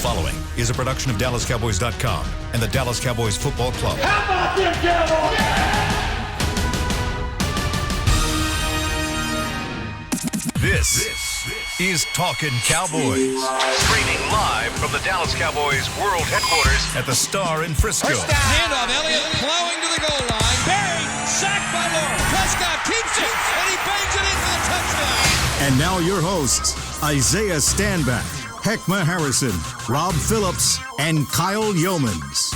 following is a production of DallasCowboys.com and the Dallas Cowboys Football Club. How about them Cowboys? This is Talkin Cowboys. Streaming live from the Dallas Cowboys World Headquarters at the Star in Frisco. Handoff, Elliott plowing to the goal line. Barry, sacked by Lawrence. Prescott keeps it, and he bangs it in for the touchdown. And now your hosts, Isaiah Stanback, Heckma Harrison, Rob Phillips, and Kyle Yeomans.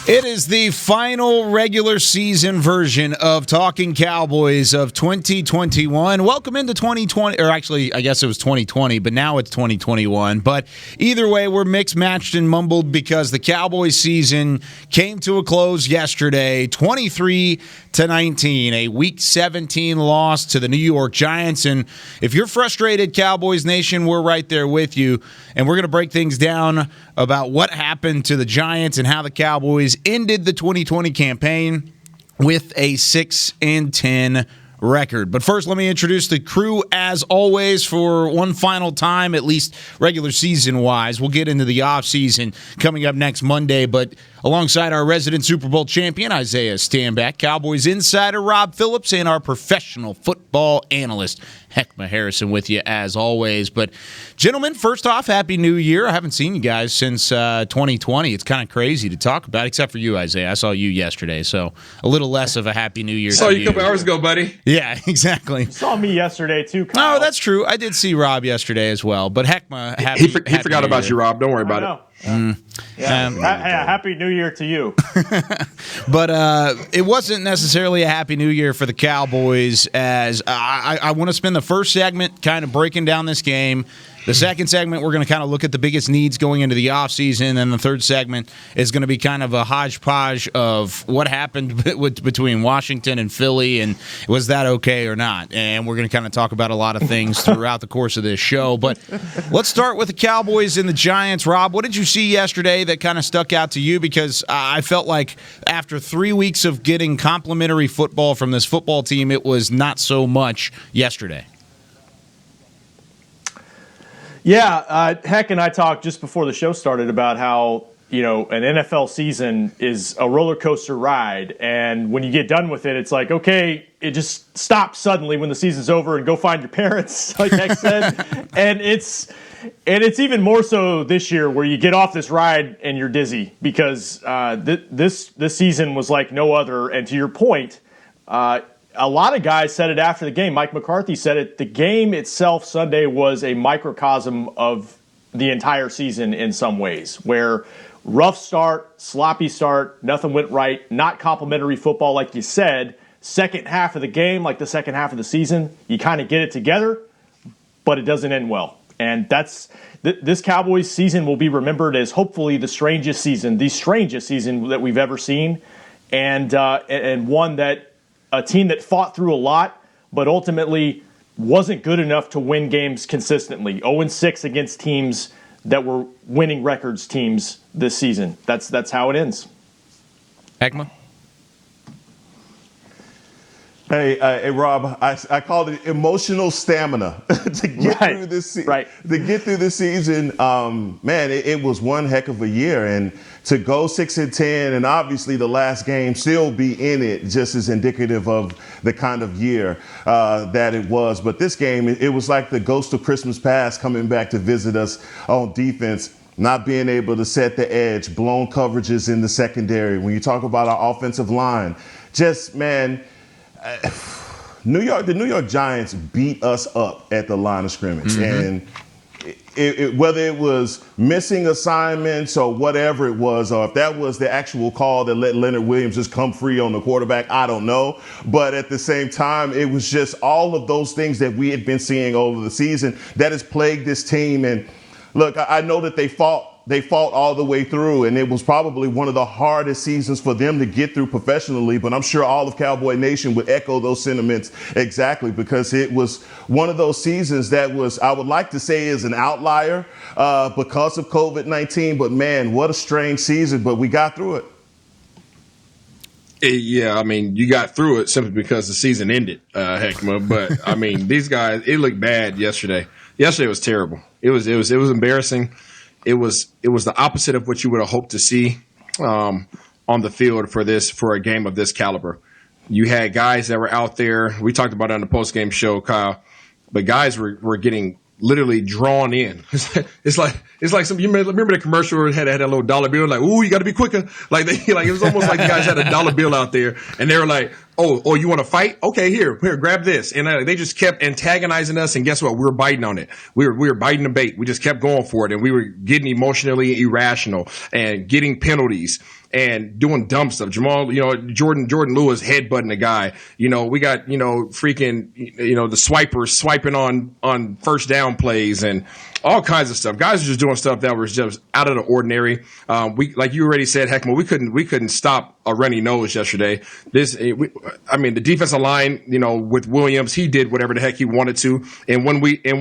It is the final regular season version of Talkin Cowboys of 2021. Welcome into 2020, or actually, I guess it was 2020, but now it's 2021. But either way, we're mixed, matched, and mumbled because the Cowboys season came to a close yesterday, 23-19, a Week 17 loss to the New York Giants. And if you're frustrated, Cowboys Nation, we're right there with you. And we're going to break things down about what happened to the Giants and how the Cowboys ended the 2020 campaign with a 6-10 record. But first, let me introduce the crew as always for one final time, at least regular season-wise. We'll get into the offseason coming up next Monday, but alongside our resident Super Bowl champion, Isaiah Stanback, Cowboys insider Rob Phillips, and our professional football analyst, Heckma Harrison, with you as always. But, gentlemen, first off, Happy New Year. I haven't seen you guys since 2020. It's kind of crazy to talk about, except for you, Isaiah. I saw you yesterday, so a little less of a Happy New Year. Saw you a couple hours ago, buddy. Yeah, exactly. You saw me yesterday, too, Kyle. No, that's true. I did see Rob yesterday as well. But Heckma, he forgot about you, Rob. Don't worry about it. Happy New Year to you. But it wasn't necessarily a Happy New Year for the Cowboys, as I want to spend the first segment kind of breaking down this game. The second segment, we're going to kind of look at the biggest needs going into the offseason. And the third segment is going to be kind of a hodgepodge of what happened between Washington and Philly, and was that okay or not? And we're going to kind of talk about a lot of things throughout the course of this show. But let's start with the Cowboys and the Giants. Rob, what did you see yesterday that kind of stuck out to you? Because I felt like after 3 weeks of getting complimentary football from this football team, it was not so much yesterday. Yeah, Heck and I talked just before the show started about how, an NFL season is a roller coaster ride. And when you get done with it, it's like, okay, it just stops suddenly when the season's over and go find your parents, like Heck said. And it's even more so this year where you get off this ride and you're dizzy because this season was like no other. And to your point, a lot of guys said it after the game. Mike McCarthy said it. The game itself Sunday was a microcosm of the entire season in some ways, where rough start, sloppy start, nothing went right, not complimentary football like you said. Second half of the game, like the second half of the season, you kind of get it together, but it doesn't end well. And this Cowboys season will be remembered as hopefully the strangest season that we've ever seen, and one that a team that fought through a lot, but ultimately wasn't good enough to win games consistently. 0-6 against teams that were winning records teams this season. That's how it ends. Heckma? Hey, Rob, I called it emotional stamina to get through this season. To get through this season, it was one heck of a year, and to go 6-10, and obviously the last game still be in it, just as indicative of the kind of year that it was. But this game, it was like the ghost of Christmas past coming back to visit us on defense. Not being able to set the edge, blown coverages in the secondary. When you talk about our offensive line, the New York Giants beat us up at the line of scrimmage. And whether it was missing assignments or whatever it was, or if that was the actual call that let Leonard Williams just come free on the quarterback, I don't know. But at the same time, it was just all of those things that we had been seeing over the season that has plagued this team. And look, I know that they fought all the way through, and it was probably one of the hardest seasons for them to get through professionally, but I'm sure all of Cowboy Nation would echo those sentiments exactly, because it was one of those seasons that was, I would like to say, is an outlier because of COVID-19, but man, what a strange season, but we got through it. Yeah, I mean, you got through it simply because the season ended, Heckma, but I mean, these guys, it looked bad yesterday. Yesterday was terrible. It was embarrassing. it was the opposite of what you would have hoped to see on the field for a game of this caliber. You had guys that were out there. We talked about it on the post-game show, Kyle, but guys were getting literally drawn in. It's like some. You remember the commercial where it had that little dollar bill? Like, ooh, you got to be quicker. Like it was almost like the guys had a dollar bill out there, and they were like, oh, you want to fight? Okay, here, grab this. And they just kept antagonizing us, and guess what? We were biting on it. We were biting the bait. We just kept going for it, and we were getting emotionally irrational and getting penalties and doing dumb stuff. Jamal, Jordan Lewis headbutting a guy. We got, freaking, the swipers swiping on first down plays and all kinds of stuff. Guys are just doing stuff that was just out of the ordinary. Like you already said, Heckman, we couldn't stop a runny nose yesterday. The defensive line, with Williams, he did whatever the heck he wanted to. And when we didn't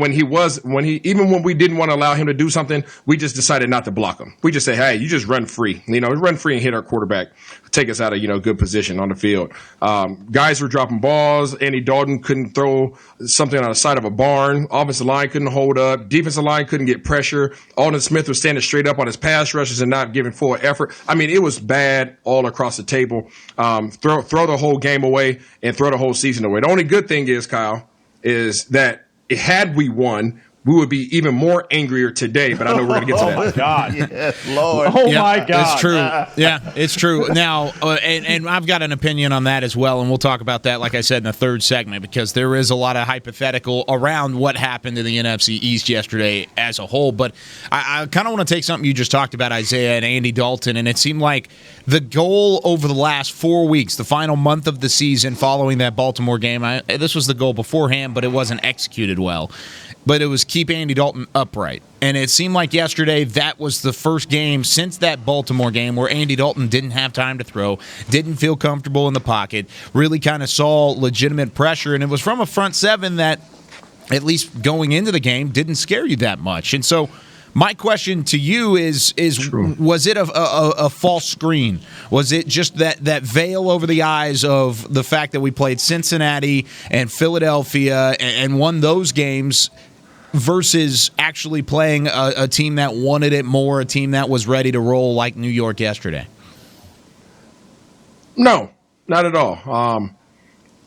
want to allow him to do something, we just decided not to block him. We just say, hey, you just run free, run free and hit our quarterback, take us out of, good position on the field. Guys were dropping balls. Andy Dalton couldn't throw something on the side of a barn. Offensive line couldn't hold up. Defensive line couldn't get pressure. Alden Smith was standing straight up on his pass rushes and not giving full effort. It was bad all across the table. Throw the whole game away and throw the whole season away. The only good thing is, Kyle, is that had we won, we would be even more angrier today, but I know we're going to get to that. Oh, my God. Yes, Lord. Oh, my God. It's true. Yeah, it's true. Now, and I've got an opinion on that as well, and we'll talk about that, like I said, in the third segment, because there is a lot of hypothetical around what happened in the NFC East yesterday as a whole. But I kind of want to take something you just talked about, Isaiah and Andy Dalton, and it seemed like the goal over the last 4 weeks, the final month of the season following that Baltimore game, this was the goal beforehand, but it wasn't executed well. But it was keep Andy Dalton upright. And it seemed like yesterday that was the first game since that Baltimore game where Andy Dalton didn't have time to throw, didn't feel comfortable in the pocket, really kind of saw legitimate pressure. And it was from a front seven that, at least going into the game, didn't scare you that much. And so my question to you is was it a false screen? Was it just that veil over the eyes of the fact that we played Cincinnati and Philadelphia and won those games versus actually playing a team that wanted it more, a team that was ready to roll like New York yesterday? No, not at all.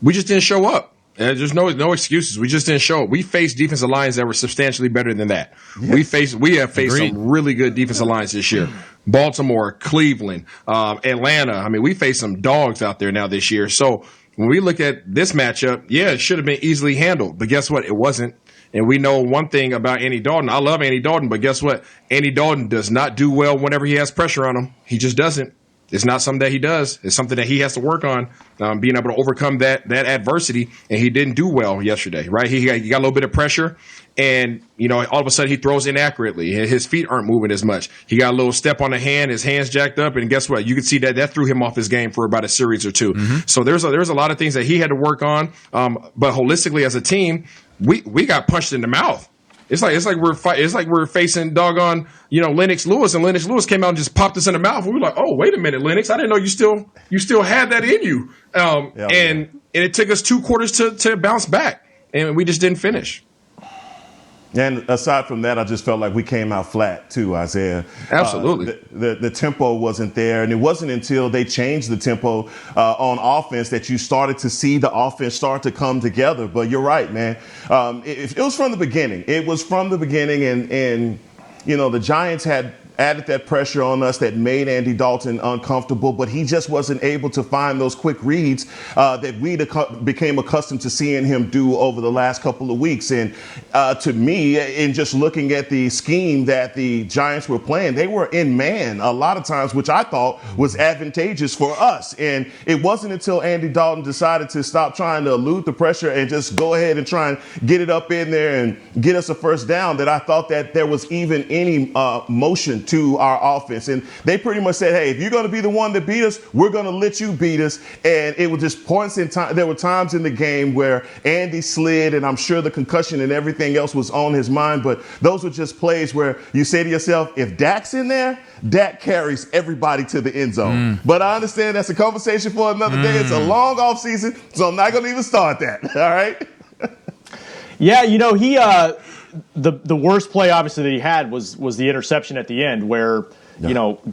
We just didn't show up. There's no excuses. We just didn't show up. We faced defensive lines that were substantially better than that. Yes. We have faced some really good defensive lines this year. Baltimore, Cleveland, Atlanta. We faced some dogs out there now this year. So when we look at this matchup, it should have been easily handled. But guess what? It wasn't. And we know one thing about Andy Dalton. I love Andy Dalton, but guess what? Andy Dalton does not do well whenever he has pressure on him. He just doesn't. It's not something that he does. It's something that he has to work on, being able to overcome that adversity. And he didn't do well yesterday, right? He got a little bit of pressure, and all of a sudden he throws inaccurately. His feet aren't moving as much. He got a little step on the hand, his hands jacked up, and guess what? You can see that threw him off his game for about a series or two. Mm-hmm. So there's a lot of things that he had to work on. But holistically as a team, we got punched in the mouth. It's like we're facing doggone, Lennox Lewis, and Lennox Lewis came out and just popped us in the mouth. And we were like, oh, wait a minute, Lennox, I didn't know you still had that in you. And it took us 2 quarters to bounce back, and we just didn't finish. And aside from that, I just felt like we came out flat too, Isaiah. Absolutely. The tempo wasn't there, and it wasn't until they changed the tempo on offense that you started to see the offense start to come together. But you're right, man. It was from the beginning. It was from the beginning, and the Giants had added that pressure on us that made Andy Dalton uncomfortable, but he just wasn't able to find those quick reads that we became accustomed to seeing him do over the last couple of weeks. And to me, in just looking at the scheme that the Giants were playing, they were in man a lot of times, which I thought was advantageous for us. And it wasn't until Andy Dalton decided to stop trying to elude the pressure and just go ahead and try and get it up in there and get us a first down that I thought that there was even any motion to our offense. And they pretty much said, hey, if you're going to be the one that beat us, we're going to let you beat us. And it was just points in time. There were times in the game where Andy slid, and I'm sure the concussion and everything else was on his mind. But those were just plays where you say to yourself, if Dak's in there, Dak carries everybody to the end zone. But I understand that's a conversation for another day. It's a long offseason, so I'm not going to even start that. All right? Yeah, the worst play obviously that he had was the interception at the end, where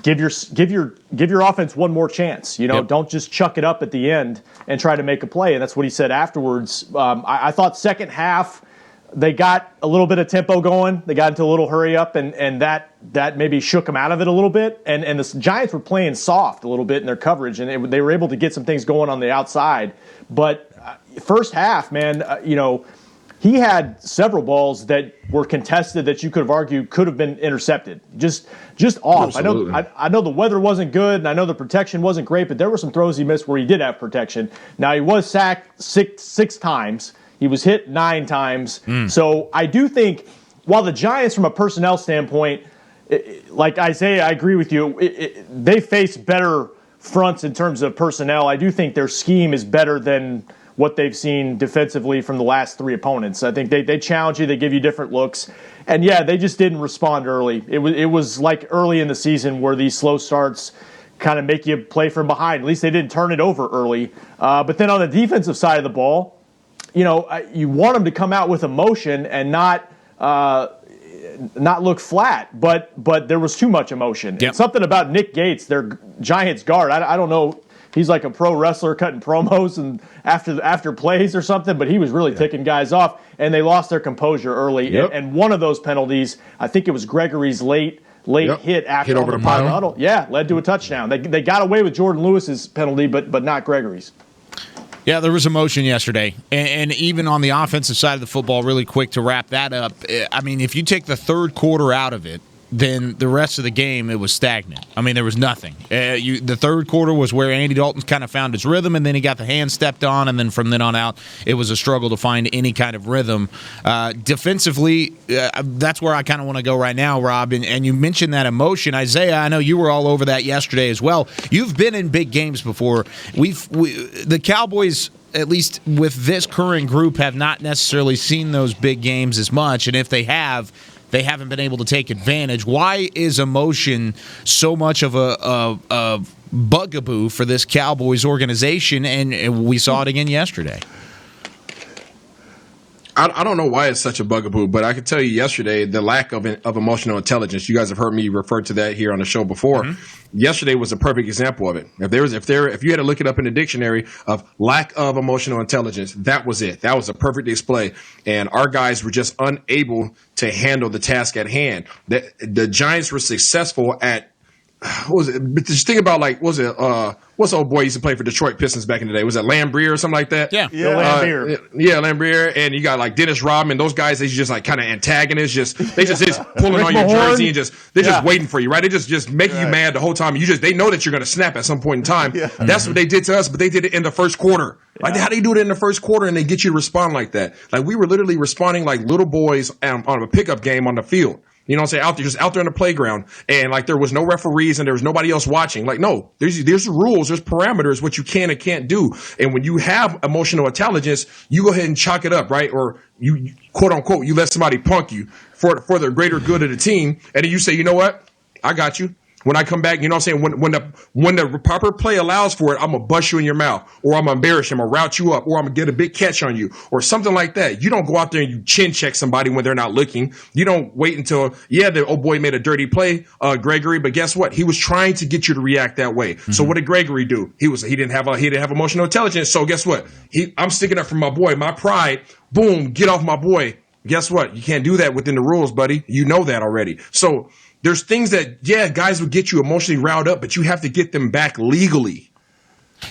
give your offense one more chance. Don't just chuck it up at the end and try to make a play. And that's what he said afterwards. I thought second half they got a little bit of tempo going. They got into a little hurry up, and that maybe shook them out of it a little bit. And the Giants were playing soft a little bit in their coverage, and they were able to get some things going on the outside. But first half, man, he had several balls that were contested that you could have argued could have been intercepted. Just off. Absolutely. I know the weather wasn't good, and I know the protection wasn't great, but there were some throws he missed where he did have protection. Now, he was sacked six times. He was hit 9 times. So I do think, while the Giants, from a personnel standpoint, like Isaiah, I agree with you, they face better fronts in terms of personnel. I do think their scheme is better than what they've seen defensively from the last 3 opponents. I think they challenge you, they give you different looks. And yeah, they just didn't respond early. It was like early in the season where these slow starts kind of make you play from behind. At least they didn't turn it over early. But then on the defensive side of the ball, you want them to come out with emotion and not look flat. But there was too much emotion. Yep. And something about Nick Gates, their Giants guard, I don't know. He's like a pro wrestler cutting promos and after plays or something, but he was really ticking guys off, and they lost their composure early. Yep. And one of those penalties, I think it was Gregory's late hit after over the pile. huddle. Yeah, led to a touchdown. They got away with Jordan Lewis's penalty, but not Gregory's. Yeah, there was emotion yesterday. And even on the offensive side of the football, really quick to wrap that up, I mean, if you take the third quarter out of it, then the rest of the game, it was stagnant. I mean, there was nothing. The third quarter was where Andy Dalton kind of found his rhythm, and then he got the hand stepped on, and then from then on out, it was a struggle to find any kind of rhythm. Defensively, that's where I kind of want to go right now, Rob, and you mentioned that emotion. Isaiah, I know you were all over that yesterday as well. You've been in big games before. The Cowboys, at least with this current group, have not necessarily seen those big games as much, and if they have, they haven't been able to take advantage. Why is emotion so much of a bugaboo for this Cowboys organization? And we saw it again yesterday. I don't know why it's such a bugaboo, but I can tell you yesterday, the lack of emotional intelligence. You guys have heard me refer to that here on the show before. Mm-hmm. Yesterday was a perfect example of it. If you had to look it up in the dictionary of lack of emotional intelligence, that was it. That was a perfect display. And our guys were just unable to handle the task at hand. The Giants were successful at, what was it? But just think about, like, what's the old boy used to play for Detroit Pistons back in the day? Was it Lambrier or something like that? Yeah. Lambrier. Lambrier. And you got like Dennis Rodman. Those guys, they just like kind of antagonists. They just pulling on your jersey and they're just waiting for you, right? They just make you mad the whole time. They know that you're going to snap at some point in time. Yeah. That's what they did to us, but they did it in the first quarter. Like, how do you do it in the first quarter and they get you to respond like that? Like, we were literally responding like little boys on a pickup game on the field. You know what I'm saying? Out there in the playground, and like there was no referees and there was nobody else watching. Like, no, there's rules, there's parameters, what you can and can't do. And when you have emotional intelligence, you go ahead and chalk it up, right? Or you quote unquote, you let somebody punk you for the greater good of the team, and then you say, you know what, I got you. When I come back, you know what I'm saying? When the proper play allows for it, I'm going to bust you in your mouth, or I'm going to embarrass you, I'm going to route you up, or I'm going to get a big catch on you, or something like that. You don't go out there and you chin check somebody when they're not looking. You don't wait until, the old boy made a dirty play, Gregory, but guess what? He was trying to get you to react that way. Mm-hmm. So what did Gregory do? He didn't have emotional intelligence. So guess what? I'm sticking up for my boy, my pride. Boom, get off my boy. Guess what? You can't do that within the rules, buddy. You know that already. So there's things that, guys will get you emotionally riled up, but you have to get them back legally.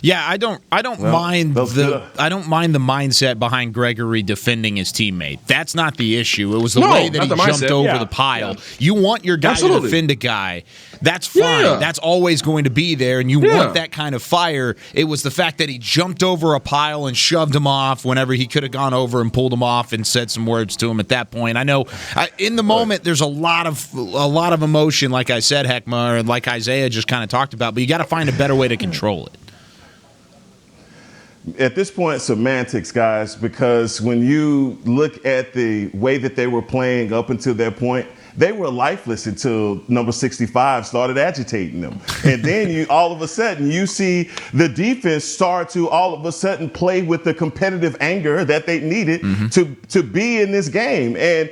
Yeah, I don't mind the mindset behind Gregory defending his teammate. That's not the issue. It was the way that he jumped over the pile. Yeah. You want your guy to defend a guy. That's fine. Yeah. That's always going to be there, and you want that kind of fire. It was the fact that he jumped over a pile and shoved him off whenever he could have gone over and pulled him off and said some words to him at that point. I know in the moment there's a lot of emotion, like I said, Heckma, and like Isaiah just kind of talked about, but you got to find a better way to control it. At this point, semantics, guys, because when you look at the way that they were playing up until that point, they were lifeless until number 65 started agitating them. And then all of a sudden, you see the defense start to all of a sudden play with the competitive anger that they needed to be in this game. And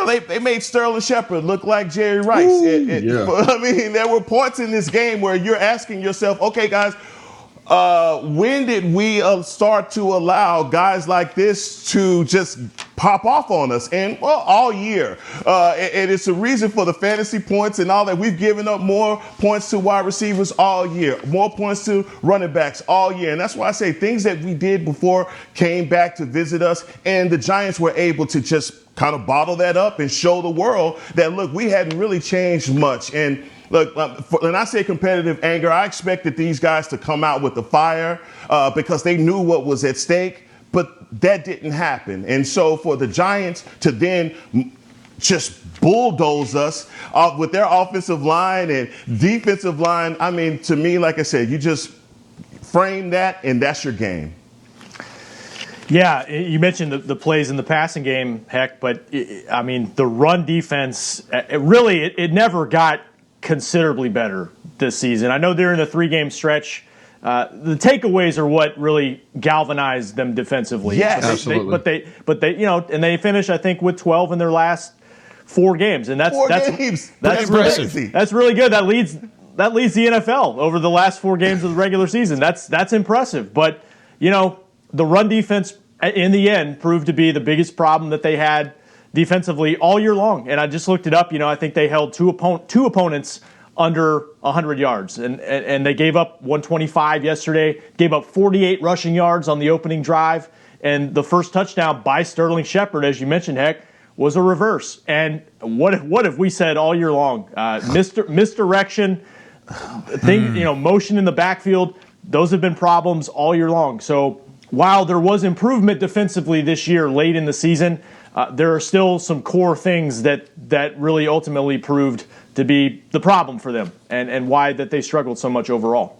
they made Sterling Shepard look like Jerry Rice. I mean, there were points in this game where you're asking yourself, okay, guys, when did we start to allow guys like this to just pop off on us? And, well, all year. And it's a reason for the fantasy points and all that. We've given up more points to wide receivers all year, more points to running backs all year. And that's why I say things that we did before came back to visit us, and the Giants were able to just kind of bottle that up and show the world that, look, we hadn't really changed much. And look, when I say competitive anger, I expected these guys to come out with the fire because they knew what was at stake, but that didn't happen. And so for the Giants to then just bulldoze us with their offensive line and defensive line, I mean, to me, like I said, you just frame that and that's your game. Yeah, you mentioned the plays in the passing game, Heck, but I mean, the run defense, it never got considerably better this season. I know they're in a 3-game stretch. The takeaways are what really galvanized them defensively. Yes, absolutely. But they and they finished, I think, with 12 in their last 4 games, and that's impressive. That's really good. That leads the NFL over the last 4 games of the regular season. That's impressive. But the run defense in the end proved to be the biggest problem that they had defensively all year long. And I just looked it up. I think they held two opponents under 100 yards. And they gave up 125 yesterday, gave up 48 rushing yards on the opening drive. And the first touchdown by Sterling Shepard, as you mentioned, Heck, was a reverse. And what have we said all year long? Misdirection, motion in the backfield. Those have been problems all year long. So while there was improvement defensively this year late in the season, there are still some core things that really ultimately proved to be the problem for them and why that they struggled so much overall.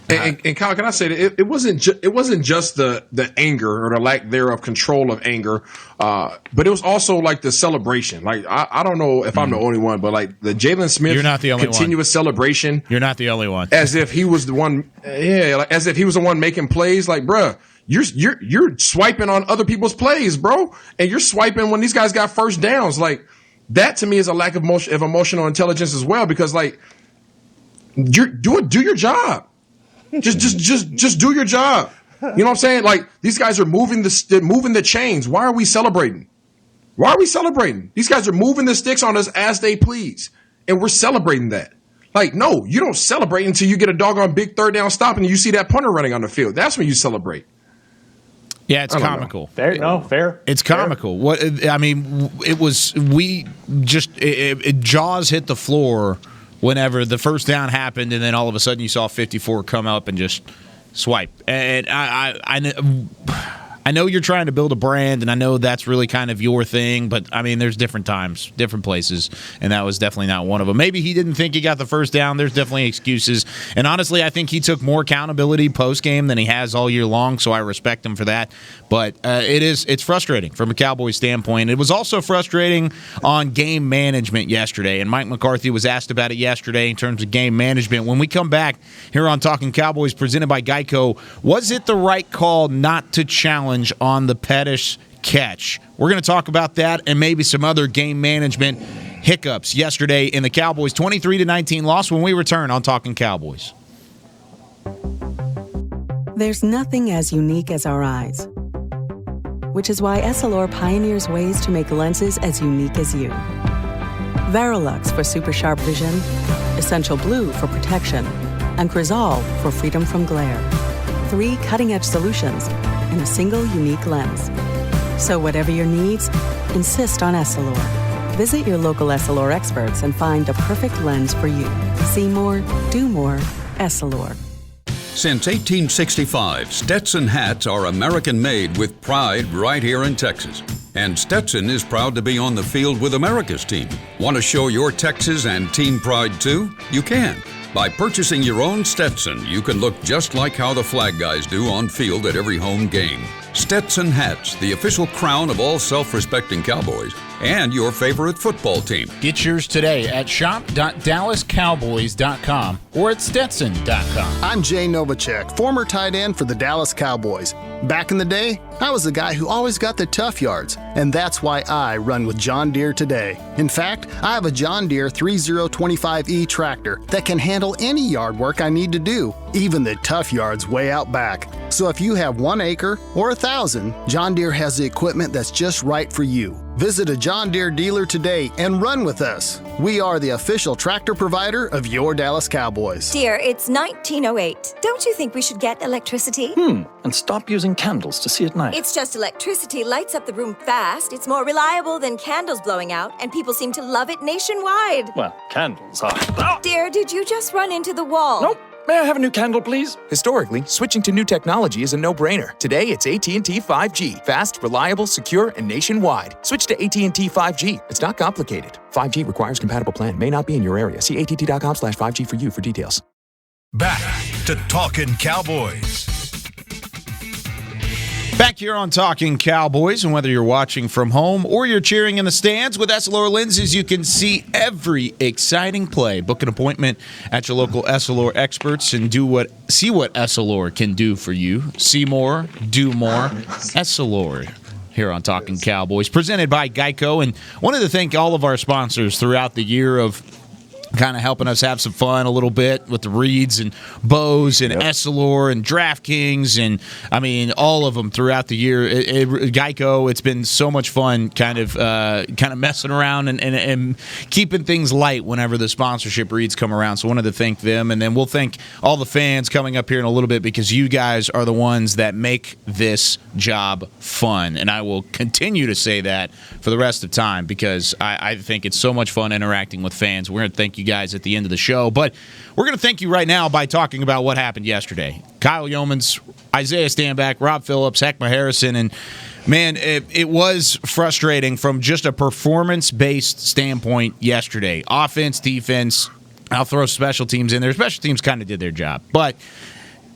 And Kyle, can I say that it wasn't just the anger or the lack thereof control of anger, but it was also like the celebration. Like I don't know if I'm the only one, but like the Jalen Smith, you're not the only continuous celebration. You're not the only one. As if he was the one. Yeah, like as if he was the one making plays. Like, bruh, you're swiping on other people's plays, bro, and you're swiping when these guys got first downs. Like that to me is a lack of emotional intelligence as well, because like do your job. Just do your job. You know what I'm saying? Like these guys are moving the chains. Why are we celebrating? These guys are moving the sticks on us as they please, and we're celebrating that. Like, no, you don't celebrate until you get a doggone big 3rd down stop and you see that punter running on the field. That's when you celebrate. Yeah, it's comical. Fair. It's comical. What I mean, it was jaws hit the floor whenever the first down happened, and then all of a sudden you saw 54 come up and just swipe. And I know you're trying to build a brand, and I know that's really kind of your thing, but, I mean, there's different times, different places, and that was definitely not one of them. Maybe he didn't think he got the first down. There's definitely excuses. And honestly, I think he took more accountability post-game than he has all year long, so I respect him for that. But it's frustrating from a Cowboys standpoint. It was also frustrating on game management yesterday, and Mike McCarthy was asked about it yesterday in terms of game management. When we come back here on Talkin Cowboys presented by Geico, was it the right call not to challenge on the Pettis catch? We're going to talk about that and maybe some other game management hiccups yesterday in the Cowboys' 23-19 loss when we return on Talkin Cowboys. There's nothing as unique as our eyes, which is why Essilor pioneers ways to make lenses as unique as you. Verilux for super sharp vision, Essential Blue for protection, and Crizal for freedom from glare. 3 cutting-edge solutions in a single unique lens. So whatever your needs, insist on Essilor. Visit your local Essilor experts and find the perfect lens for you. See more, do more, Essilor. Since 1865, Stetson hats are American-made with pride right here in Texas. And Stetson is proud to be on the field with America's team. Want to show your Texas and team pride too? You can. By purchasing your own Stetson, you can look just like how the flag guys do on field at every home game. Stetson hats, the official crown of all self-respecting Cowboys, and your favorite football team. Get yours today at shop.dallascowboys.com or at stetson.com. I'm Jay Novacek, former tight end for the Dallas Cowboys. Back in the day, I was the guy who always got the tough yards, and that's why I run with John Deere today. In fact, I have a John Deere 3025E tractor that can handle any yard work I need to do, even the tough yards way out back. So if you have 1 acre or 1,000, John Deere has the equipment that's just right for you. Visit a John Deere dealer today and run with us. We are the official tractor provider of your Dallas Cowboys. Dear, it's 1908. Don't you think we should get electricity? And stop using candles to see at night. It's just electricity lights up the room fast. It's more reliable than candles blowing out, and people seem to love it nationwide. Well, candles are... Dear, did you just run into the wall? Nope. May I have a new candle, please? Historically, switching to new technology is a no-brainer. Today, it's AT&T 5G. Fast, reliable, secure, and nationwide. Switch to AT&T 5G. It's not complicated. 5G requires compatible plan. May not be in your area. See att.com/5G for you for details. Back to Talkin' Cowboys. Back here on Talking Cowboys, and whether you're watching from home or you're cheering in the stands with Essilor lenses, you can see every exciting play. Book an appointment at your local Essilor experts and see what Essilor can do for you. See more, do more. Essilor here on Talking Cowboys, presented by Geico, and wanted to thank all of our sponsors throughout the year of kind of helping us have some fun a little bit with the Reeds and Bose and Essilor and DraftKings and, I mean, all of them throughout the year. Geico, it's been so much fun kind of messing around and keeping things light whenever the sponsorship reads come around. So I wanted to thank them, and then we'll thank all the fans coming up here in a little bit because you guys are the ones that make this job fun, and I will continue to say that for the rest of time because I think it's so much fun interacting with fans. We're going to thank you guys at the end of the show, but we're going to thank you right now by talking about what happened yesterday. Kyle Yeomans, Isaiah Stanback, Rob Phillips, Heckma Harrison, and man, it was frustrating from just a performance-based standpoint yesterday. Offense, defense, I'll throw special teams in there. Special teams kind of did their job, but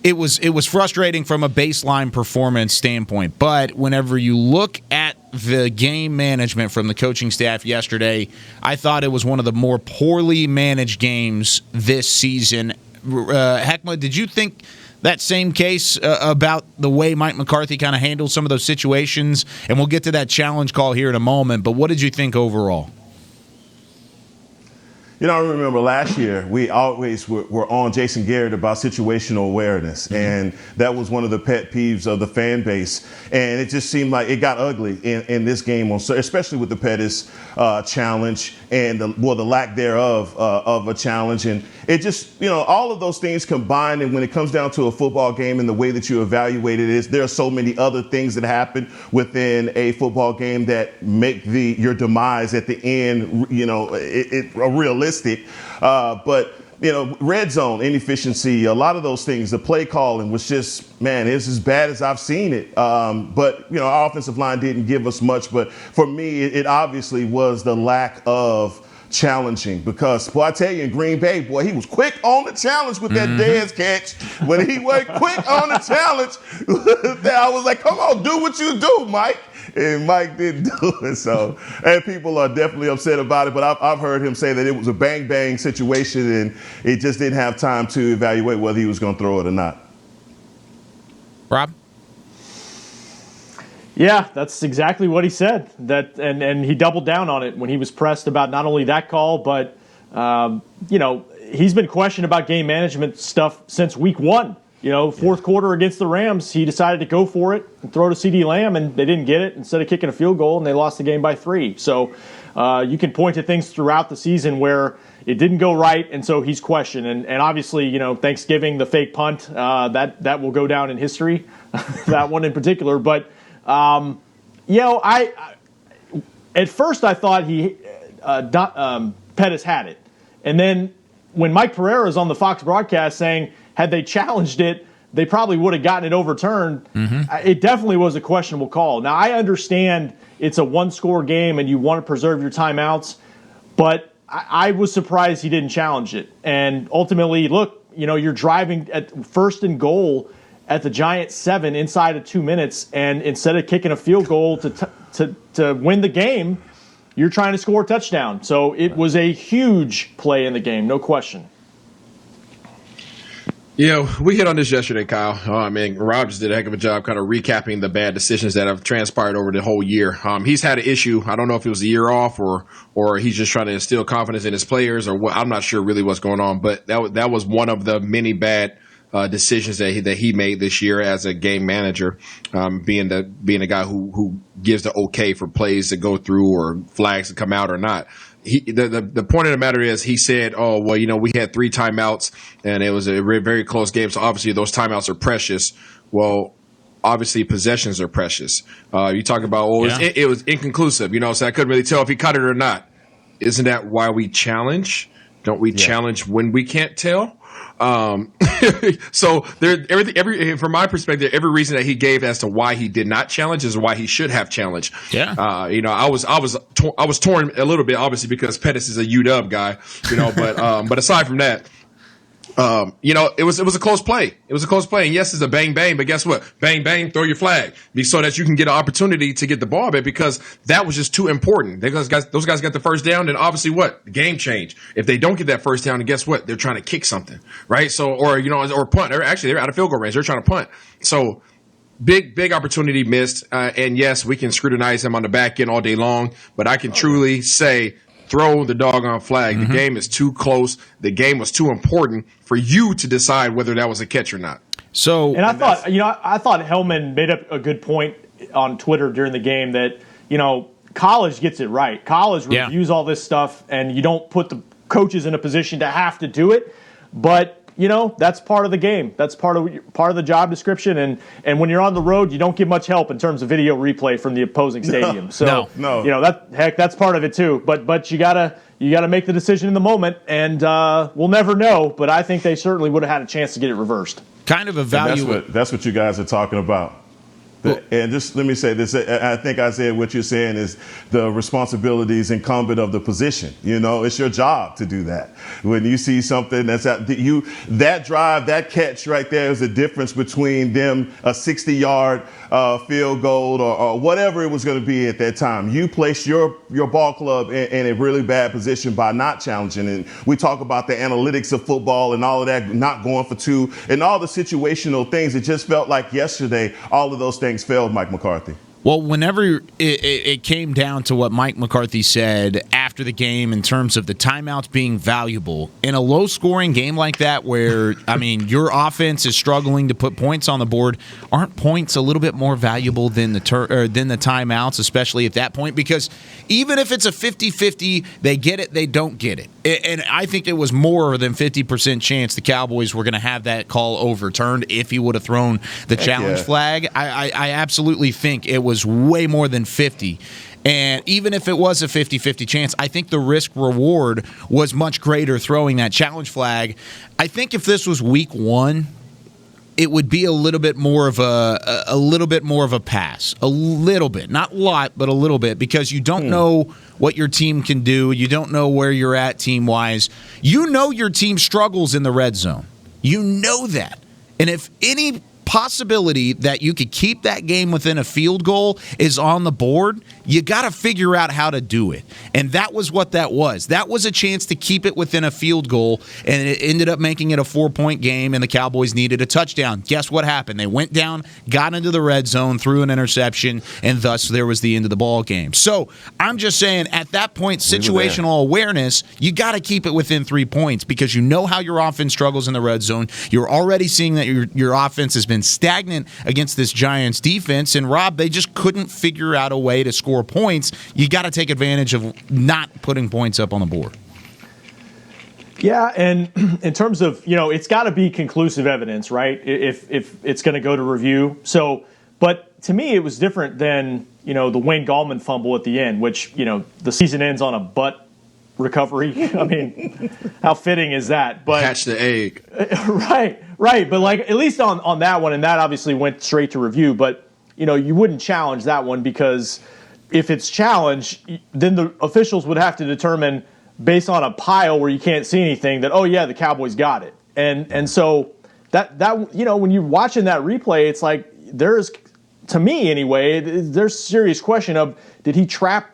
it was frustrating from a baseline performance standpoint. But whenever you look at the game management from the coaching staff yesterday, I thought it was one of the more poorly managed games this season. Heckma, did you think that same case about the way Mike McCarthy kind of handled some of those situations? And we'll get to that challenge call here in a moment, but what did you think overall? You know, I remember last year, we always were on Jason Garrett about situational awareness, and that was one of the pet peeves of the fan base. And it just seemed like it got ugly in this game, especially with the Pettis challenge and the lack thereof of a challenge. And it just, all of those things combined, and when it comes down to a football game and the way that you evaluate it there are so many other things that happen within a football game that make your demise at the end, realistic. But red zone inefficiency, a lot of those things, the play calling was just, man, it's as bad as I've seen it. But our offensive line didn't give us much. But for me, it obviously was the lack of challenging, because, boy, I tell you, in Green Bay, boy, he was quick on the challenge with that Dez catch. When he went quick on the challenge, I was like, come on, do what you do, Mike. And Mike didn't do it. So, and people are definitely upset about it. But I've heard him say that it was a bang-bang situation, and he just didn't have time to evaluate whether he was going to throw it or not. Rob? Yeah, that's exactly what he said. And he doubled down on it when he was pressed about not only that call, but he's been questioned about game management stuff since week one. Fourth quarter against the Rams, he decided to go for it and throw to CeeDee Lamb, and they didn't get it instead of kicking a field goal, and they lost the game by 3. So you can point to things throughout the season where it didn't go right, and so he's questioned. And obviously, Thanksgiving, the fake punt, that will go down in history, that one in particular. But I at first I thought Pettis had it, and then when Mike Pereira's on the Fox broadcast saying, had they challenged it, they probably would have gotten it overturned. It definitely was a questionable call. Now, I understand it's a one-score game and you want to preserve your timeouts, but I was surprised he didn't challenge it. And ultimately, look, you're driving at first and goal at the Giants 7 inside of 2 minutes, and instead of kicking a field goal to win the game, you're trying to score a touchdown. So it was a huge play in the game, no question. Yeah, we hit on this yesterday, Kyle. I mean, Rob just did a heck of a job kind of recapping the bad decisions that have transpired over the whole year. He's had an issue. I don't know if it was a year off or he's just trying to instill confidence in his players or what. I'm not sure really what's going on, but that was one of the many bad decisions that he made this year as a game manager, being the guy who gives the okay for plays to go through or flags to come out or not. The point of the matter is he said, oh, well, we had 3 timeouts and it was a very close game. So obviously those timeouts are precious. Well, obviously possessions are precious. You talk about, it was inconclusive, so I couldn't really tell if he cut it or not. Isn't that why we challenge? Don't we challenge when we can't tell? So every from my perspective, every reason that he gave as to why he did not challenge is why he should have challenged. Yeah. I was torn a little bit, obviously, because Pettis is a UW guy, but aside from that, it was a close play. It was a close play. And yes, it's a bang, bang, but guess what? Bang, bang, throw your flag so that you can get an opportunity to get the ball back because that was just too important. Those guys got the first down, and obviously what? The game changed. If they don't get that first down, and guess what? They're trying to kick something, right? So, or punt. They're out of field goal range. They're trying to punt. So, big opportunity missed. And yes, we can scrutinize him on the back end all day long, but I can truly say, throw the doggone flag. Mm-hmm. The game is too close. The game was too important for you to decide whether that was a catch or not. So, and I thought Hellman made up a good point on Twitter during the game that, college gets it right. College reviews all this stuff, and you don't put the coaches in a position to have to do it. But that's part of the game. That's part of the job description. And when you're on the road, you don't get much help in terms of video replay from the opposing stadium. No. That's part of it too. But you gotta make the decision in the moment, and we'll never know. But I think they certainly would have had a chance to get it reversed. Kind of a value. That's what you guys are talking about. And just let me say this. I think, Isaiah, what you're saying is the responsibilities incumbent of the position. It's your job to do that. When you see something that drive, that catch right there is the difference between them a 60-yard field goal or whatever it was going to be at that time. You placed your ball club in a really bad position by not challenging. And we talk about the analytics of football and all of that, not going for 2 and all the situational things. It just felt like yesterday all of those things failed Mike McCarthy. Well, whenever it came down to what Mike McCarthy said after the game in terms of the timeouts being valuable, in a low-scoring game like that where, your offense is struggling to put points on the board, aren't points a little bit more valuable than the timeouts, especially at that point? Because even if it's a 50-50, they get it, they don't get it. And I think it was more than 50% chance the Cowboys were going to have that call overturned if he would have thrown the challenge flag. I absolutely think it was way more than 50. And even if it was a 50-50 chance, I think the risk reward was much greater throwing that challenge flag. I think if this was week 1, it would be a little bit more of a pass. A little bit. Not a lot, but a little bit, because you don't know what your team can do. You don't know where you're at team-wise. You know your team struggles in the red zone. You know that. And if any possibility that you could keep that game within a field goal is on the board, you got to figure out how to do it. And that was what that was. That was a chance to keep it within a field goal, and it ended up making it a 4-point game, and the Cowboys needed a touchdown. Guess what happened? They went down, got into the red zone, threw an interception, and thus there was the end of the ball game. So I'm just saying, at that point, situational awareness, you got to keep it within 3 points because you know how your offense struggles in the red zone. You're already seeing that your offense has been stagnant against this Giants defense, and Rob, they just couldn't figure out a way to score points. You got to take advantage of not putting points up on the board. Yeah, and in terms of, it's got to be conclusive evidence, right? If it's going to go to review. So, but to me, it was different than, the Wayne Gallman fumble at the end, which, the season ends on a butt recovery. I mean, how fitting is that? But hatch the egg. Right. But at least on that one, and that obviously went straight to review, but you wouldn't challenge that one because if it's challenged, then the officials would have to determine based on a pile where you can't see anything that, oh yeah, the Cowboys got it. And so that when you're watching that replay, it's like there's, to me anyway, there's serious question of, did he trap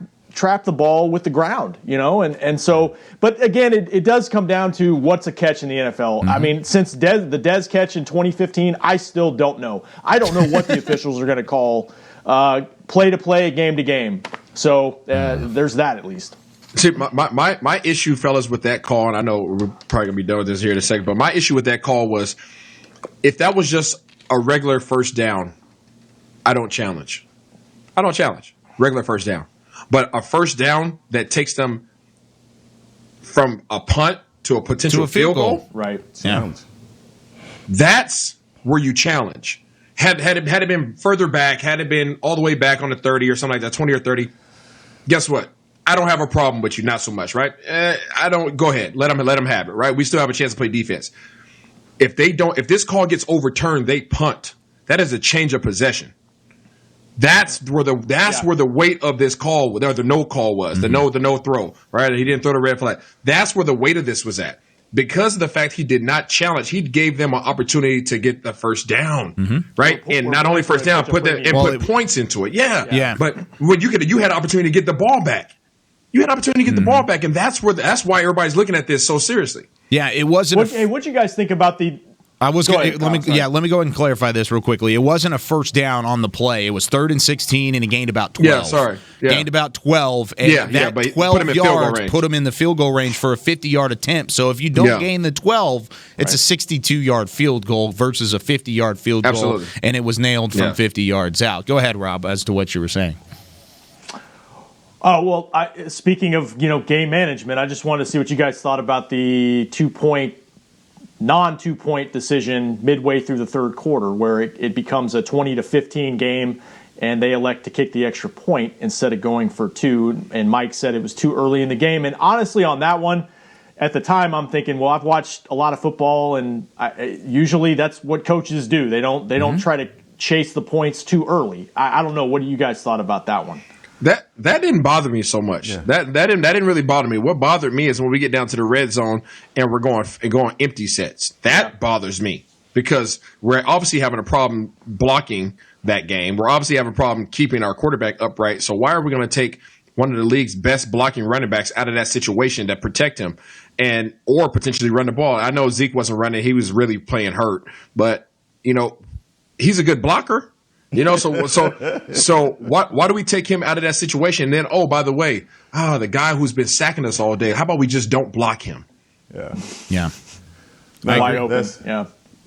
the ball with the ground, and so, but again, it does come down to what's a catch in the NFL. Mm-hmm. I mean, since the Dez catch in 2015, I still don't know. I don't know what the officials are going to call play to play, game to game. So there's that at least. See, my issue, fellas, with that call, and I know we're probably gonna be done with this here in a second, but my issue with that call was, if that was just a regular first down, I don't challenge. Regular first down. But a first down that takes them from a punt to a potential field goal, right? Yeah. That's where you challenge. Had it been further back, had it been all the way back on the 30 or something like that, 20 or 30, guess what? I don't have a problem with you, not so much, right? I don't. Go ahead, let them have it, right? We still have a chance to play defense. If this call gets overturned, they punt. That is a change of possession. That's where the weight of this call, or the no call was, the no throw, right? He didn't throw the red flag. That's where the weight of this was at. Because of the fact he did not challenge, he gave them an opportunity to get the first down, right? And not only first down, put points into it. Yeah. But when you had an opportunity to get the ball back. You had an opportunity to get the ball back, and that's why everybody's looking at this so seriously. Yeah, it wasn't. What'd you guys think about the? Let me go ahead and clarify this real quickly. It wasn't a first down on the play. It was 3rd and 16, and he gained about 12. Yeah, sorry. Yeah. Gained about 12, and that 12 yards put him in the field goal range for a 50-yard attempt. So if you don't gain the 12, it's a 62-yard field goal versus a 50-yard field goal, and it was nailed from 50 yards out. Go ahead, Rob, as to what you were saying. Oh, well, speaking of, game management, I just wanted to see what you guys thought about the non-2-point decision midway through the third quarter, where it becomes a 20-15 game, and they elect to kick the extra point instead of going for 2. And Mike said it was too early in the game. And honestly, on that one, at the time, I'm thinking, well, I've watched a lot of football, and usually that's what coaches do. They don't try to chase the points too early. I don't know. What do you guys thought about that one? That didn't bother me so much. Yeah. That didn't really bother me. What bothered me is when we get down to the red zone and we're going empty sets. That bothers me because we're obviously having a problem blocking that game. We're obviously having a problem keeping our quarterback upright. So why are we going to take one of the league's best blocking running backs out of that situation to protect him or potentially run the ball? I know Zeke wasn't running. He was really playing hurt. But, he's a good blocker. So why do we take him out of that situation? And then, oh, by the way, the guy who's been sacking us all day, how about we just don't block him? Yeah. Wide open.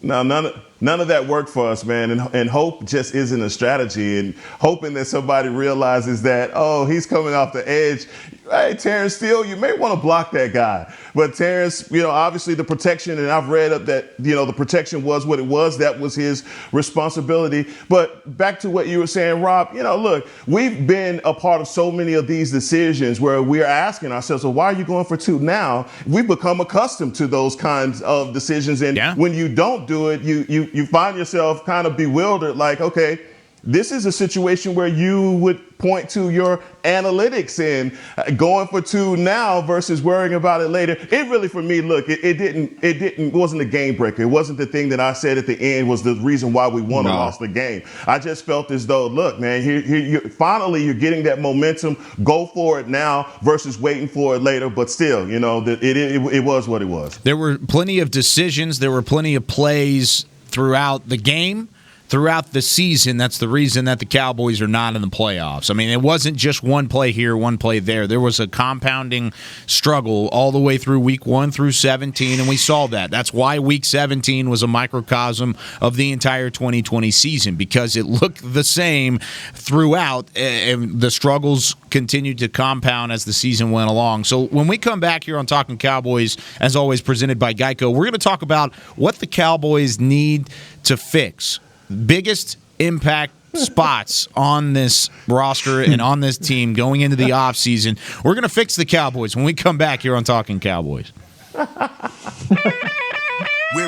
No, none of that worked for us, man. And hope just isn't a strategy. And hoping that somebody realizes that, he's coming off the edge. Hey, Terrence Steele, you may want to block that guy. But Terrence, obviously the protection, and I've read up that, the protection was what it was. That was his responsibility. But back to what you were saying, Rob, look, we've been a part of so many of these decisions where we're asking ourselves, well, why are you going for 2 now? We've become accustomed to those kinds of decisions. And when you don't do it, you find yourself kind of bewildered, like, okay, this is a situation where you would point to your analytics and going for 2 now versus worrying about it later. It really, for me, look, it wasn't a game breaker. It wasn't the thing that I said at the end was the reason why we won or lost the game. I just felt as though, look, man, finally you're getting that momentum. Go for it now versus waiting for it later. But still, it was what it was. There were plenty of decisions. There were plenty of plays throughout the game. Throughout the season, that's the reason that the Cowboys are not in the playoffs. I mean, it wasn't just one play here, one play there. There was a compounding struggle all the way through week 1 through 17, and we saw that. That's why week 17 was a microcosm of the entire 2020 season, because it looked the same throughout, and the struggles continued to compound as the season went along. So when we come back here on Talkin Cowboys, as always presented by Geico, we're going to talk about what the Cowboys need to fix. Biggest impact spots on this roster and on this team going into the offseason. We're going to fix the Cowboys when we come back here on Talkin Cowboys. We're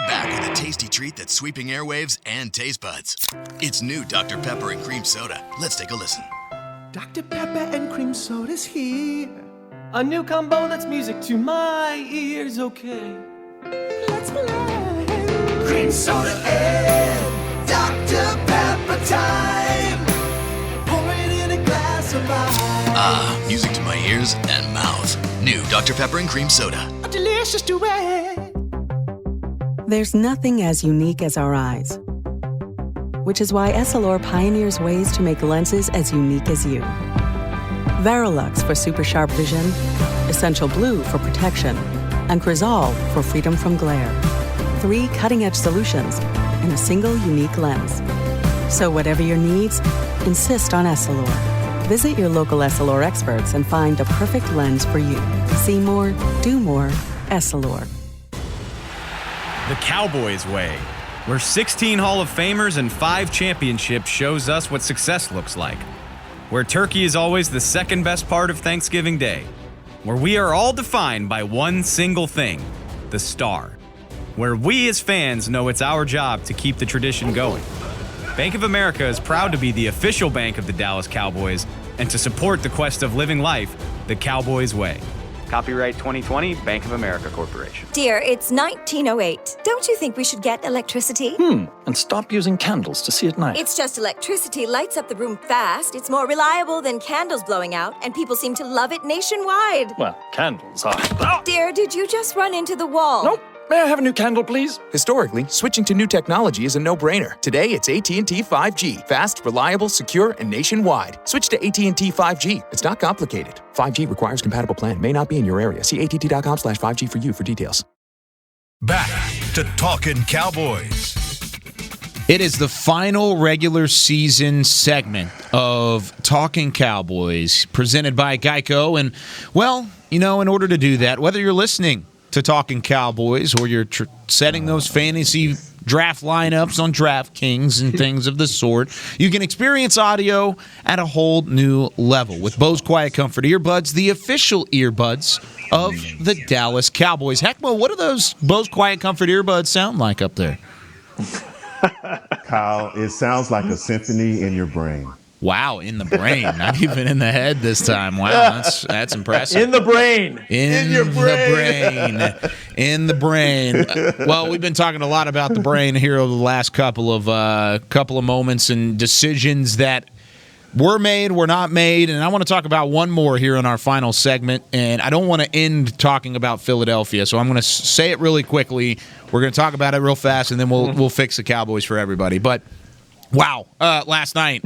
back with a tasty treat that's sweeping airwaves and taste buds. It's new Dr. Pepper and Cream Soda. Let's take a listen. Dr. Pepper and Cream Soda's here. A new combo that's music to my ears, okay. Let's play. cream soda and Dr. Pepper time. Pour it in a glass of ice. Music to my ears and mouth. New Dr. Pepper and Cream Soda. A delicious duet. There's nothing as unique as our eyes, which is why Essilor pioneers ways to make lenses as unique as you. Verilux for super sharp vision, Essential Blue for protection, and Crizal for freedom from glare. 3 cutting-edge solutions in a single unique lens. So whatever your needs, insist on Essilor. Visit your local Essilor experts and find the perfect lens for you. See more, do more, Essilor. The Cowboys way, where 16 Hall of Famers and 5 championships shows us what success looks like. Where turkey is always the second best part of Thanksgiving Day. Where we are all defined by one single thing, the star. Where we as fans know it's our job to keep the tradition going. Bank of America is proud to be the official bank of the Dallas Cowboys and to support the quest of living life the Cowboys way. Copyright 2020, Bank of America Corporation. Dear, it's 1908. Don't you think we should get electricity? And stop using candles to see at night. It's just electricity lights up the room fast. It's more reliable than candles blowing out, and people seem to love it nationwide. Well, candles are... Dear, did you just run into the wall? Nope. May I have a new candle, please? Historically, switching to new technology is a no-brainer. Today, it's AT&T 5G. Fast, reliable, secure, and nationwide. Switch to AT&T 5G. It's not complicated. 5G requires compatible plan. May not be in your area. See att.com/5G for you for details. Back to Talkin' Cowboys. It is the final regular season segment of Talkin' Cowboys presented by Geico. And, well, in order to do that, whether you're listening to Talkin' Cowboys or you're setting those fantasy draft lineups on DraftKings and things of the sort, you can experience audio at a whole new level with Bose Quiet Comfort earbuds, the official earbuds of the Dallas Cowboys. Heckma, what do those Bose Quiet Comfort earbuds sound like up there? Kyle, it sounds like a symphony in your brain. Wow, in the brain, not even in the head this time. Wow, that's impressive. In the brain. In your brain. In the brain. Well, we've been talking a lot about the brain here over the last couple of moments and decisions that were made, were not made, and I want to talk about one more here in our final segment, and I don't want to end talking about Philadelphia, so I'm going to say it really quickly. We're going to talk about it real fast, and then we'll fix the Cowboys for everybody. But wow, last night,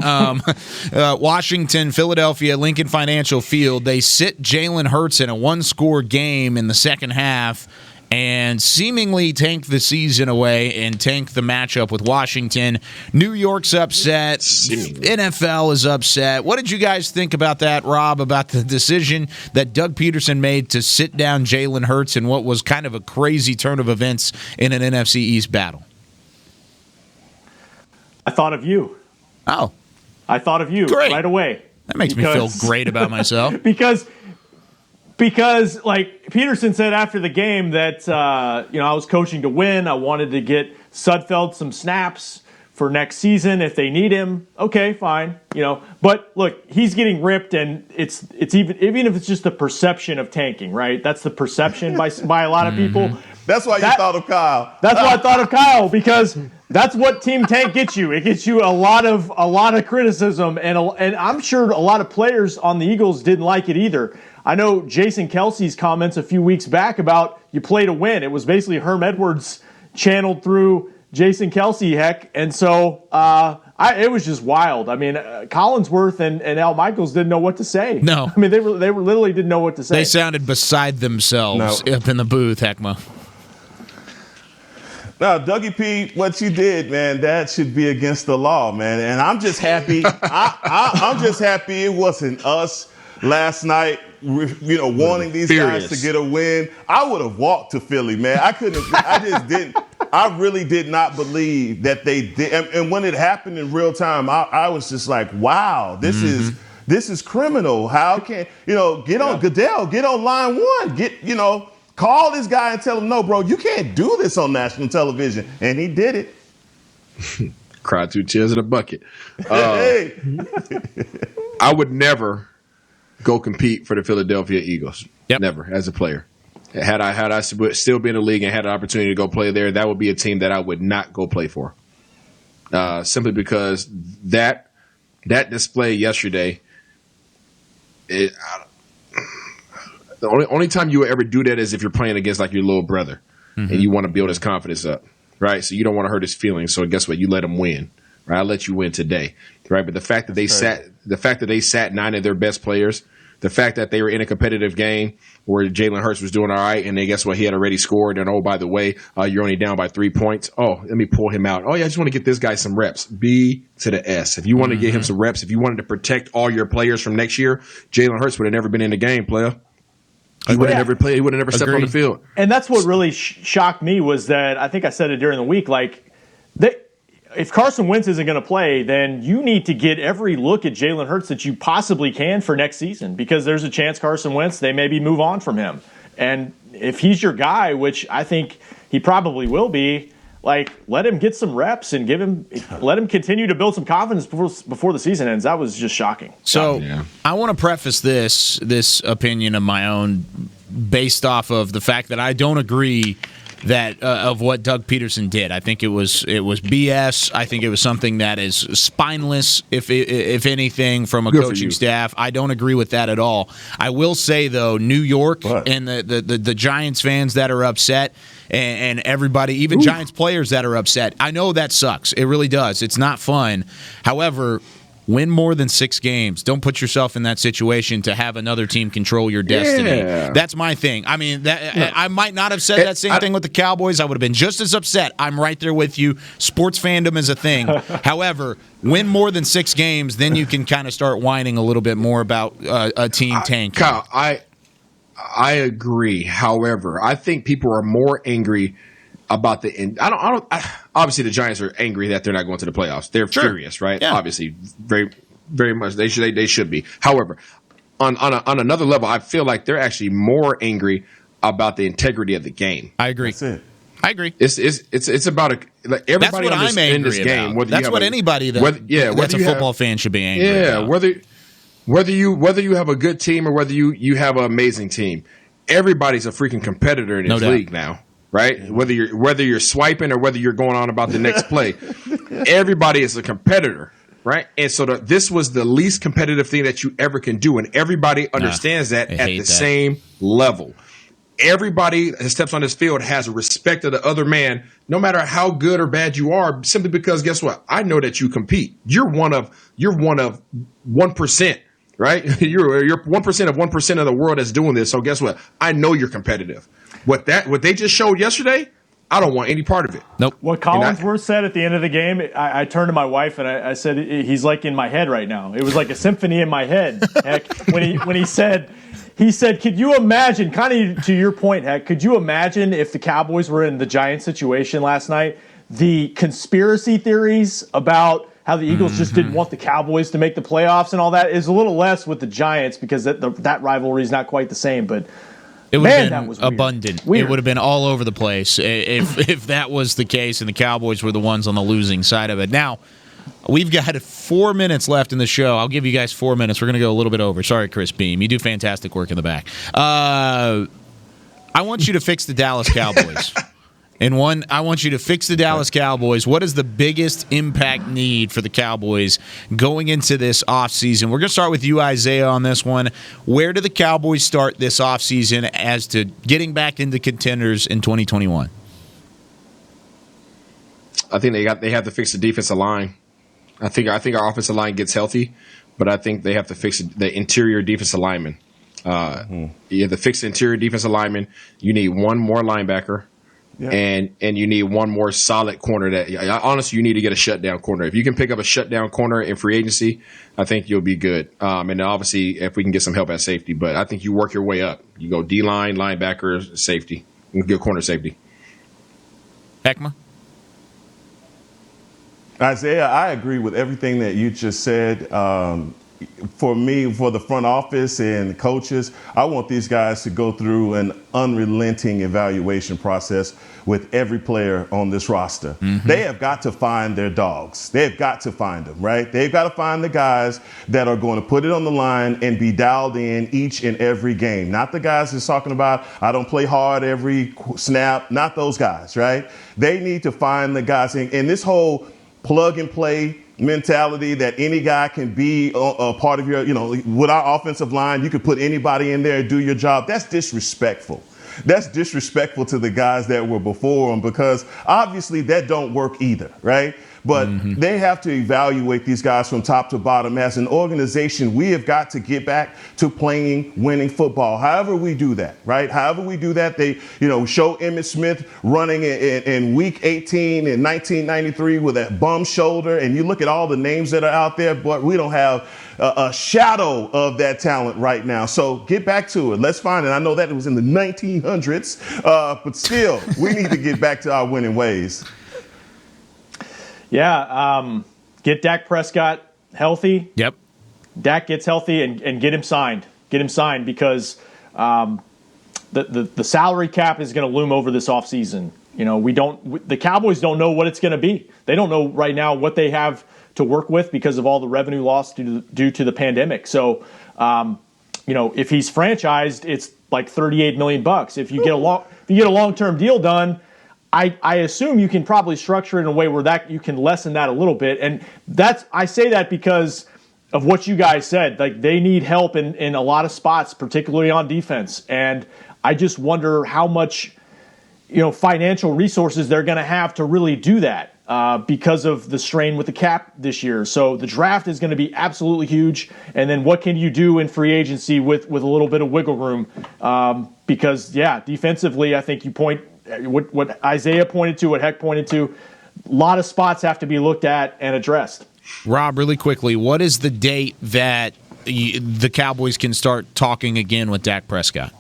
Washington, Philadelphia, Lincoln Financial Field, they sit Jalen Hurts in a one-score game in the second half and seemingly tank the season away and tank the matchup with Washington. New York's upset. NFL is upset. What did you guys think about that, Rob, about the decision that Doug Peterson made to sit down Jalen Hurts in what was kind of a crazy turn of events in an NFC East battle? I thought of you. Oh. I thought of you right away. That makes me feel great about myself. Because like Peterson said after the game that, I was coaching to win. I wanted to get Sudfeld some snaps for next season if they need him. Okay, fine. But look, he's getting ripped, and it's even if it's just the perception of tanking, right? That's the perception by a lot of people. That's why you thought of Kyle. That's why I thought of Kyle, because that's what Team Tank gets you. It gets you a lot of criticism, and I'm sure a lot of players on the Eagles didn't like it either. I know Jason Kelsey's comments a few weeks back about you play to win. It was basically Herm Edwards channeled through Jason Kelsey, and so it was just wild. I mean, Collinsworth and Al Michaels didn't know what to say. No, I mean they literally didn't know what to say. They sounded beside themselves up in the booth, Heckma. No, Dougie P, what you did, man, that should be against the law, man. And I'm just happy. I'm just happy it wasn't us last night, wanting these guys to get a win. I would have walked to Philly, man. I just didn't. I really did not believe that they did. And when it happened in real time, I was just like, wow, this is criminal. How can, get on Goodell, get on line one, call this guy and tell him, no, bro, you can't do this on national television. And he did it. Cried 2 tears in a bucket. Hey. I would never go compete for the Philadelphia Eagles. Yep. Never, as a player. Had I still been in the league and had an opportunity to go play there, that would be a team that I would not go play for. Simply because that display yesterday, the only time you would ever do that is if you're playing against like your little brother and you want to build his confidence up, right? So you don't want to hurt his feelings. So guess what? You let him win, right? I let you win today, right? But the fact that they sat 9 of their best players, the fact that they were in a competitive game where Jalen Hurts was doing all right, and then guess what? He had already scored, and oh, by the way, you're only down by 3 points. Oh, let me pull him out. Oh, yeah, I just want to get this guy some reps. B to the S. If you want to get him some reps, if you wanted to protect all your players from next year, Jalen Hurts would have never been in the game, player. He would have never played. He would have never stepped on the field. And that's what really shocked me was that I think I said it during the week, like if Carson Wentz isn't going to play, then you need to get every look at Jalen Hurts that you possibly can for next season, because there's a chance Carson Wentz, they maybe move on from him. And if he's your guy, which I think he probably will be, like, let him get some reps and let him continue to build some confidence before the season ends. That was just shocking. So I want to preface this opinion of my own based off of the fact that I don't agree that of what Doug Peterson did. I think it was BS. I think it was something that is spineless, if anything, from a coaching staff. I don't agree with that at all. I will say, though, New York and the Giants fans that are upset, and everybody, even Giants players that are upset, I know that sucks. It really does. It's not fun. However, win more than 6 games. Don't put yourself in that situation to have another team control your destiny. Yeah. That's my thing. I mean, I might not have said that same thing with the Cowboys. I would have been just as upset. I'm right there with you. Sports fandom is a thing. However, win more than 6 games, then you can kind of start whining a little bit more about a team tanking. Kyle, I agree. However, I think people are more angry about the end. Obviously, the Giants are angry that they're not going to the playoffs. They're furious, right? Yeah. Obviously, very, very much. They should be. However, on another level, I feel like they're actually more angry about the integrity of the game. I agree. That's it. I agree. It's about everybody. That's what I'm angry in this game. About. That's what anybody that's a football fan should be angry about. Whether you have a good team or whether you have an amazing team, everybody's a freaking competitor in this league now. Right? Whether you're swiping or whether you're going on about the next play, everybody is a competitor, right? And so this was the least competitive thing that you ever can do, and everybody understands that at the same level. Everybody that steps on this field has respect of the other man, no matter how good or bad you are, simply because guess what? I know that you compete. You're one of 1%. Right? You're 1% of 1% of the world that's doing this. So guess what? I know you're competitive. What they just showed yesterday, I don't want any part of it. Nope. What Collinsworth said at the end of the game, I turned to my wife and I said, he's like in my head right now. It was like a symphony in my head. Heck, when he said, could you imagine, kind of to your point, Heck, could you imagine if the Cowboys were in the Giants situation last night, the conspiracy theories about how the Eagles just didn't want the Cowboys to make the playoffs and all that is a little less with the Giants because that rivalry is not quite the same. But it would have been abundant. Weird. It would have been all over the place if that was the case and the Cowboys were the ones on the losing side of it. Now, we've got 4 minutes left in the show. I'll give you guys 4 minutes. We're going to go a little bit over. Sorry, Chris Beam. You do fantastic work in the back. I want you to fix the Dallas Cowboys. I want you to fix the Dallas Cowboys. What is the biggest impact need for the Cowboys going into this offseason? We're going to start with you, Isaiah, on this one. Where do the Cowboys start this offseason as to getting back into contenders in 2021? I think they have to fix the defensive line. I think our offensive line gets healthy, but I think they have to fix the interior defensive lineman. You have to fix the interior defensive lineman. You need one more linebacker. Yeah. And you need one more solid corner. Honestly, you need to get a shutdown corner. If you can pick up a shutdown corner in free agency, I think you'll be good. And obviously, if we can get some help at safety, but I think you work your way up. You go D-line, linebacker, safety. You can get corner safety. Ekma? Isaiah, I agree with everything that you just said. for me, for the front office and coaches, I want these guys to go through an unrelenting evaluation process with every player on this roster. Mm-hmm. They have got to find their dogs. They've got to find them, right? They've got to find the guys that are going to put it on the line and be dialed in each and every game. Not the guys that's talking about, I don't play hard every snap. Not those guys, right? They need to find the guys. And this whole plug and play mentality that any guy can be a part of your, with our offensive line, you could put anybody in there and do your job. That's disrespectful. That's disrespectful to the guys that were before them, because obviously that don't work either, right? But they have to evaluate these guys from top to bottom. As an organization, we have got to get back to playing winning football. However we do that, right? However we do that, they, show Emmitt Smith running in week 18 in 1993 with that bum shoulder. And you look at all the names that are out there, but we don't have a shadow of that talent right now. So get back to it. Let's find it. I know that it was in the 1900s, but still, we need to get back to our winning ways. Yeah, get Dak Prescott healthy. Yep. Dak gets healthy and get him signed. Get him signed because the salary cap is going to loom over this offseason. The Cowboys don't know what it's going to be. They don't know right now what they have to work with because of all the revenue loss due to the pandemic. So, if he's franchised, it's like $38 million. If you get a long-term deal done, I assume you can probably structure it in a way where that you can lessen that a little bit. And I say that because of what you guys said. Like, they need help in a lot of spots, particularly on defense. And I just wonder how much, financial resources they're going to have to really do that because of the strain with the cap this year. So the draft is going to be absolutely huge. And then what can you do in free agency with a little bit of wiggle room? Because, defensively, I think you point – what Isaiah pointed to, what Heck pointed to, a lot of spots have to be looked at and addressed. Rob, really quickly, what is the date that the Cowboys can start talking again with Dak Prescott?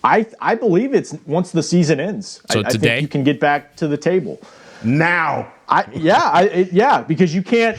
I believe it's once the season ends. So I today? think you can get back to the table now. Because you can't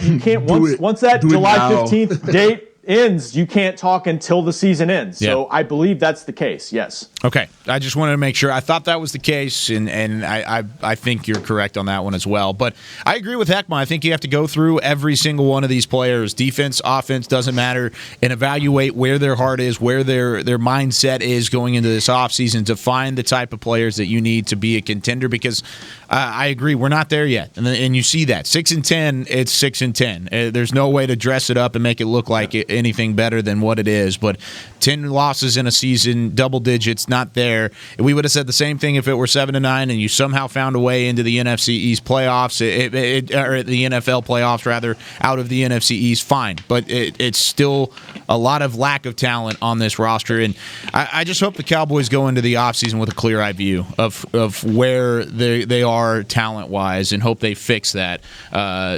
once that July 15th date ends, you can't talk until the season ends. Yeah. So I believe that's the case. Yes. Okay. I just wanted to make sure. I thought that was the case, and I think you're correct on that one as well. But I agree with Heckma. I think you have to go through every single one of these players, defense, offense, doesn't matter, and evaluate where their heart is, where their mindset is going into this offseason to find the type of players that you need to be a contender, because I agree, we're not there yet. And you see that. 6-10, it's 6-10. There's no way to dress it up and make it look like anything better than what it is. But 10 losses in a season, double digits, not there. We would have said the same thing if it were 7-9 and you somehow found a way into the NFC East playoffs, or the NFL playoffs, rather, out of the NFC East, fine. But it's still a lot of lack of talent on this roster. And I just hope the Cowboys go into the offseason with a clear-eyed view of where they are talent-wise, and hope they fix that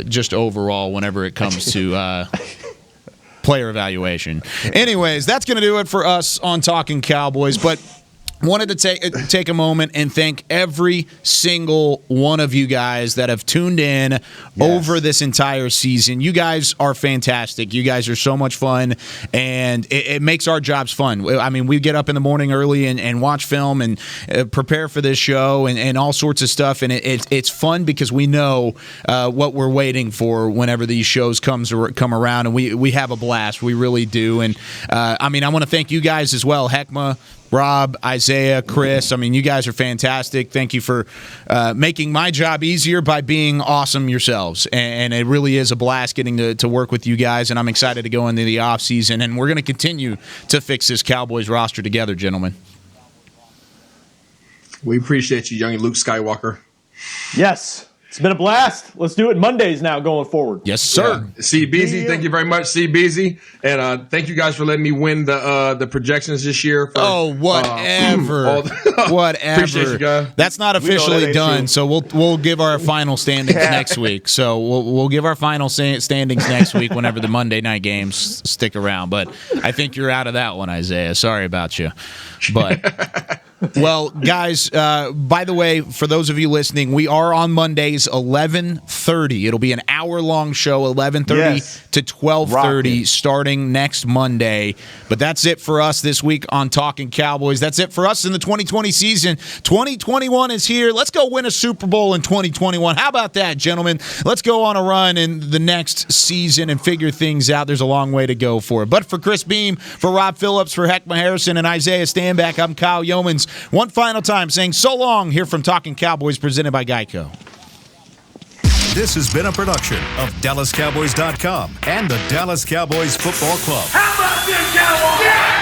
just overall whenever it comes to player evaluation. Anyways, that's going to do it for us on Talkin Cowboys, but wanted to take a moment and thank every single one of you guys that have tuned in over this entire season. You guys are fantastic. You guys are so much fun, and it makes our jobs fun. I mean, we get up in the morning early and watch film and prepare for this show and all sorts of stuff, and it's fun because we know what we're waiting for whenever these shows come around, and we have a blast. We really do. And I want to thank you guys as well, Heckma, Rob, Isaiah, Chris. I mean, you guys are fantastic. Thank you for making my job easier by being awesome yourselves. And it really is a blast getting to work with you guys, and I'm excited to go into the offseason. And we're going to continue to fix this Cowboys roster together, gentlemen. We appreciate you, young Luke Skywalker. Yes. It's been a blast. Let's do it Mondays now going forward. Yes, sir. Yeah. C. Beasy, thank you very much, C. Beasy. And thank you guys for letting me win the projections this year. Whatever. Whatever. Appreciate you guys. That's not officially done, so we'll give our final standings next week. So we'll give our final standings next week whenever the Monday night games stick around. But I think you're out of that one, Isaiah. Sorry about you. But Well, guys, by the way, for those of you listening, we are on Mondays, 11:30. It'll be an hour-long show, 11:30 to 12:30, starting next Monday. But that's it for us this week on Talkin' Cowboys. That's it for us in the 2020 season. 2021 is here. Let's go win a Super Bowl in 2021. How about that, gentlemen? Let's go on a run in the next season and figure things out. There's a long way to go for it. But for Chris Beam, for Rob Phillips, for Heckma Harrison, and Isaiah Stanback, I'm Kyle Yeomans. One final time saying so long here from Talkin' Cowboys, presented by Geico. This has been a production of DallasCowboys.com and the Dallas Cowboys Football Club. How about this, Cowboys? Yeah!